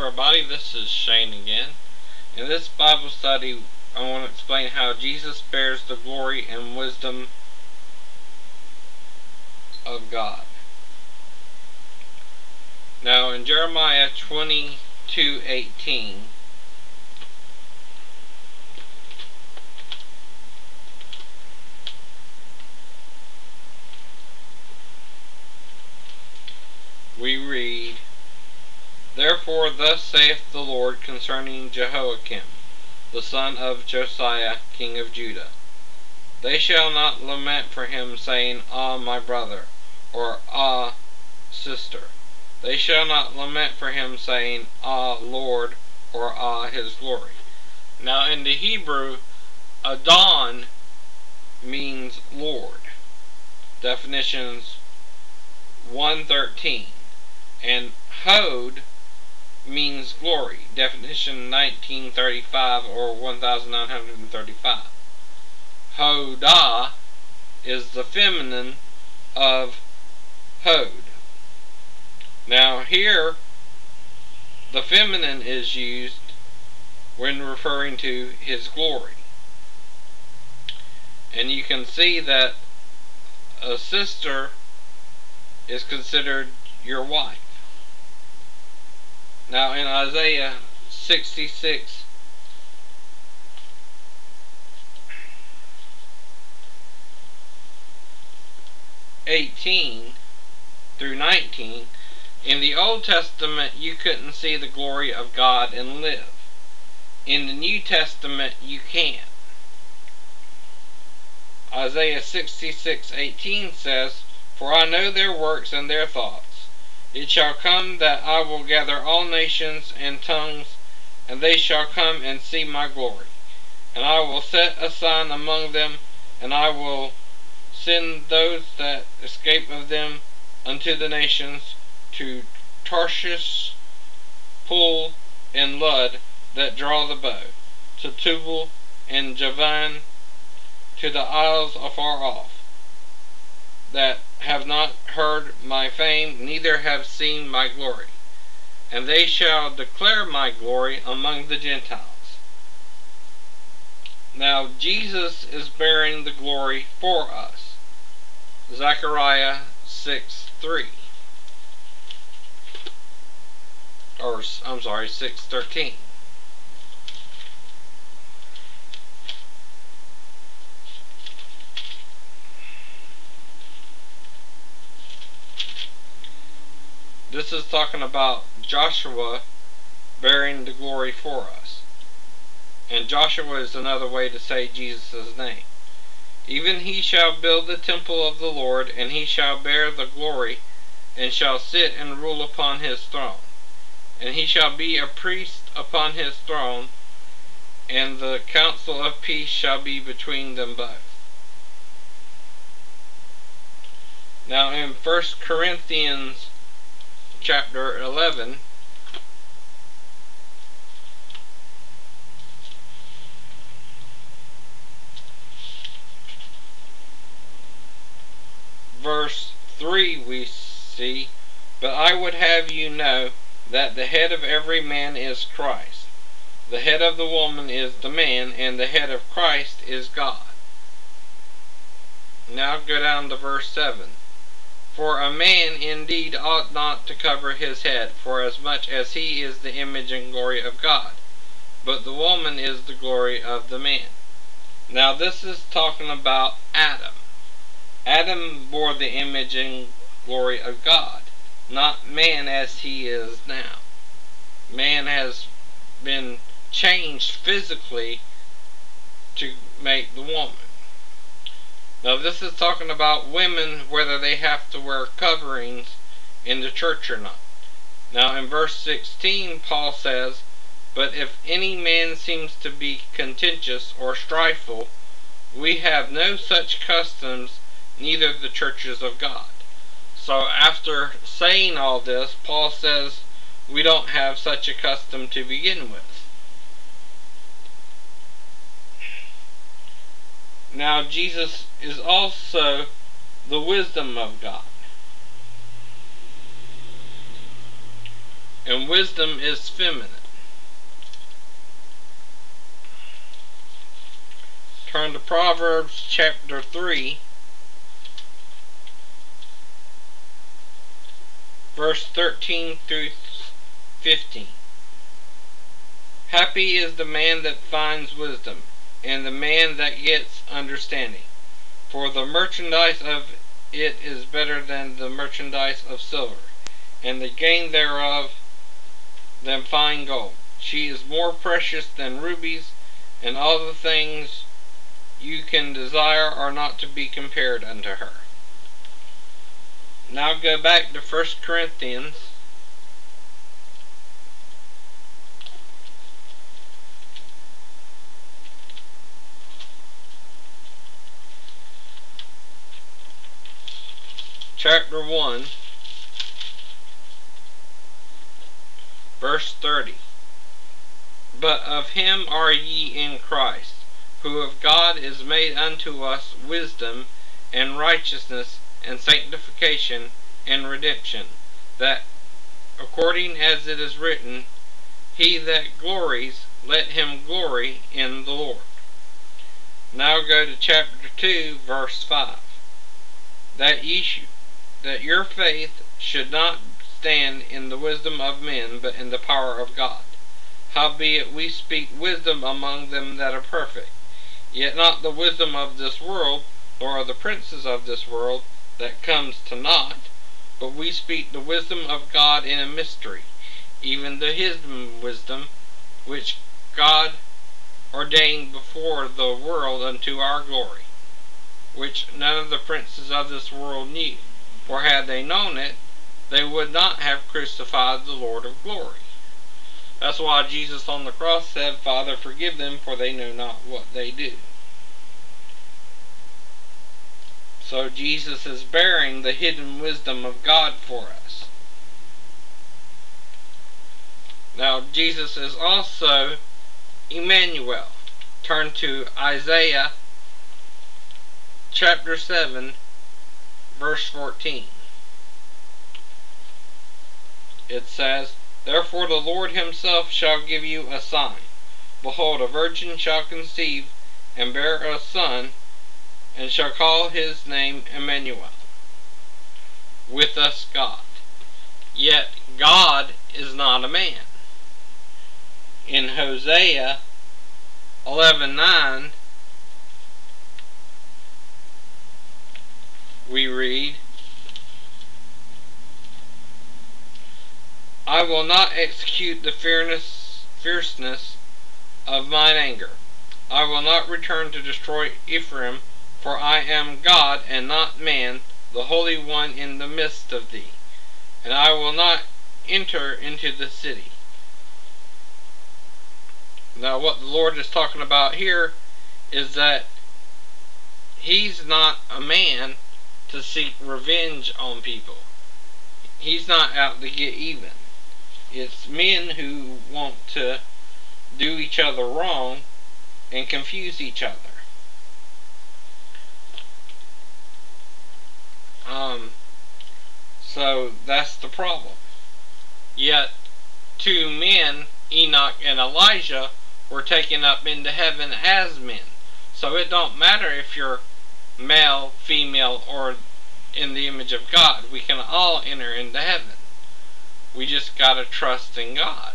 everybody, this is Shane again. In this Bible study, I want to explain how Jesus bears the glory and wisdom of God. Now in Jeremiah 22:18, we read, "Therefore thus saith the Lord concerning Jehoiakim, the son of Josiah, king of Judah. They shall not lament for him, saying, Ah, my brother, or Ah, sister. They shall not lament for him, saying, Ah, Lord, or Ah, his glory." Now in the Hebrew, Adon means Lord. Definitions 1:13. And Hod means glory. Definition 1935 or 1935. Hodah is the feminine of Hod. Now here, the feminine is used when referring to his glory. And you can see that a sister is considered your wife. Now in Isaiah 66:18 through 19, in the Old Testament you couldn't see the glory of God and live. In the New Testament you can. Isaiah 66:18 says, "For I know their works and their thoughts. It shall come that I will gather all nations and tongues, and they shall come and see my glory. And I will set a sign among them, and I will send those that escape of them unto the nations, to Tarshish, Pul, and Lud, that draw the bow, to Tubal and Javan, to the isles afar off, that have not heard my fame, neither have seen my glory. And they shall declare my glory among the Gentiles." Now Jesus is bearing the glory for us. Zechariah 6:3. Or, I'm sorry, 6:13. This is talking about Joshua bearing the glory for us. And Joshua is another way to say Jesus' name. "Even he shall build the temple of the Lord, and he shall bear the glory, and shall sit and rule upon his throne. And he shall be a priest upon his throne, and the counsel of peace shall be between them both." Now in 1 Corinthians chapter 11, verse 3, we see, "But I would have you know that the head of every man is Christ. The head of the woman is the man, and the head of Christ is God." Now go down to verse 7. "For a man indeed ought not to cover his head, forasmuch as he is the image and glory of God, but the woman is the glory of the man." Now this is talking about Adam. Adam bore the image and glory of God, not man as he is now. Man has been changed physically to make the woman. Now this is talking about women, whether they have to wear coverings in the church or not. Now in verse 16, Paul says, "But if any man seems to be contentious or strifeful, we have no such customs, neither the churches of God." So after saying all this, Paul says we don't have such a custom to begin with. Now Jesus is also the wisdom of God. In and wisdom is feminine. Turn to Proverbs chapter 3, verse 13 through 15. Happy is the man that finds wisdom, and the man that gets understanding. For the merchandise of it is better than the merchandise of silver, and the gain thereof than fine gold. She is more precious than rubies, and all the things you can desire are not to be compared unto her. Now go back to 1 Corinthians chapter 1, verse 30. But of him are ye in Christ, who of God is made unto us wisdom, and righteousness, and sanctification, and redemption, that according as it is written, he that glories, let him glory in the Lord. Now go to chapter 2, verse 5. That your faith should not stand in the wisdom of men, but in the power of God. Howbeit we speak wisdom among them that are perfect, yet not the wisdom of this world, nor of the princes of this world, that comes to naught, but we speak the wisdom of God in a mystery, even the hidden wisdom, which God ordained before the world unto our glory, which none of the princes of this world knew. For had they known it, they would not have crucified the Lord of glory. That's why Jesus on the cross said, Father, forgive them, for they know not what they do. So Jesus is bearing the hidden wisdom of God for us. Now Jesus is also Emmanuel. Turn to Isaiah chapter 7, verse 14. It says, Therefore the Lord himself shall give you a sign. Behold, a virgin shall conceive, and bear a son, and shall call his name Emmanuel. With us God. Yet God is not a man. In Hosea 11:9, we read, I will not execute the fierceness of mine anger. I will not return to destroy Ephraim, for I am God and not man, the Holy One in the midst of thee. And I will not enter into the city. Now what the Lord is talking about here is that he's not a man to seek revenge on people. He's not out to get even. It's men who want to do each other wrong and confuse each other. So that's the problem. Yet two men, Enoch and Elijah, were taken up into heaven as men. So it don't matter if you're male, female, or in the image of God. We can all enter into heaven. We just gotta trust in God.